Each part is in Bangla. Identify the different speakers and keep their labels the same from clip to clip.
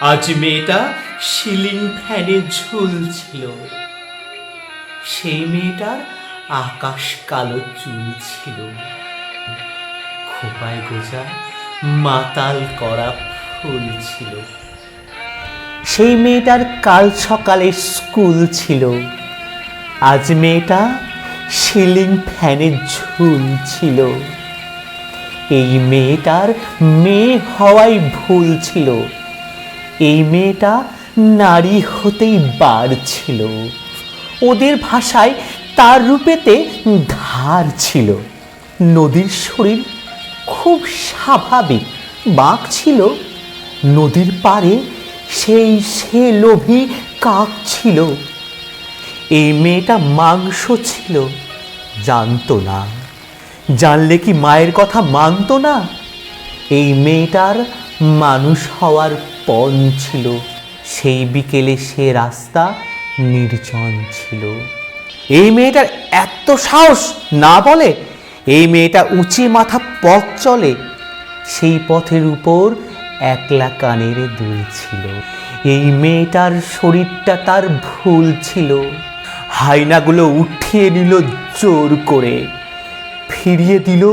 Speaker 1: আজ মেয়েটা সিলিং ফ্যানে ঝুলছিল। সেই মেয়েটার আকাশ কালো চুল ছিল, খোপায় গোজা মাতাল করা ফুল ছিল। সেই মেয়েটার কাল সকালে স্কুল ছিল। আজ মেয়েটা সিলিং ফ্যানে ঝুলছিল। এই মেয়েটার মেয়ে হওয়াই ভুল ছিল। এই মেয়েটা নারী হতেই বার ছিল। ওদের ভাষায় তার রূপেতে ধার ছিল। নদীর শরীর খুব স্বাভাবিক, বাঁক ছিল। নদীর পাড়ে সে লোভী কাক ছিল। এই মেয়েটা মাংস ছিল, জানতো না। জানলে কি মায়ের কথা মানতো না? এই মেয়েটার মানুষ হওয়ার পণ ছিল। সেই বিকেলে সে রাস্তা নির্জন ছিল। এই মেয়েটার এত সাহস না বলে। এই মেয়েটা উঁচে মাথা পথ চলে। সেই পথের উপর একলা কানের দুল ছিল। এই মেয়েটার শরীরটা তার ভুল ছিল। হায়নাগুলো উঠিয়ে নিল জোর করে, ফিরিয়ে দিল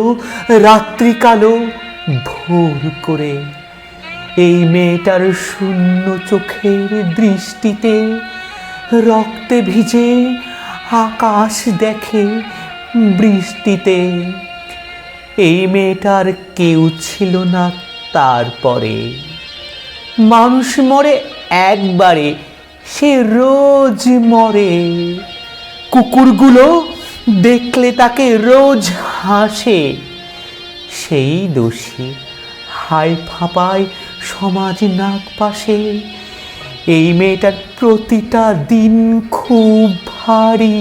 Speaker 1: রাত্রিকালো ভোর করে। এই মেয়েটার শূন্য চোখের দৃষ্টিতে রক্তে ভিজে আকাশ দেখে বৃষ্টিতে। এই মেয়েটার কেউ ছিল না তারপরে। মানুষ মরে একবারে, সে রোজ মরে। কুকুরগুলো দেখলে তাকে রোজ হাসে। সেই দোষী হায় ফাঁপায় সমাজ নাক পাশে। এই মেয়েটার প্রতিটা দিন খুব ভারী।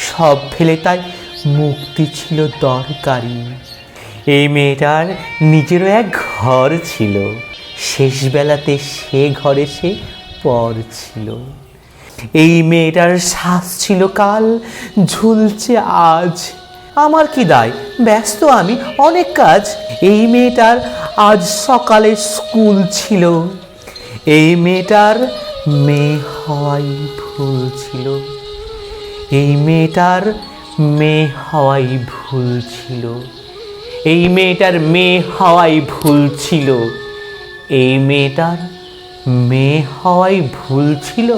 Speaker 1: সব ফেলে তাই মুক্তি ছিল দরকারি। এই মেয়েটার নিজেরও এক ঘর ছিল। শেষ বেলাতে সে ঘরে সে পর ছিল। এই মেয়েটার শ্বাস ছিল কাল, ঝুলছে আজ। আমার কি দায়, ব্যস্ত আমি, অনেক কাজ। এই মেয়েটার আজ সকালে স্কুল ছিল। এই মেয়েটার মেয়ে হওয়াই ভুল ছিল। এই মেয়েটার মেয়ে হওয়াই ভুল ছিল। এই মেয়েটার মেয়ে হওয়াই ভুল ছিল। এই মেয়েটার মেয়ে হওয়াই ভুল ছিল।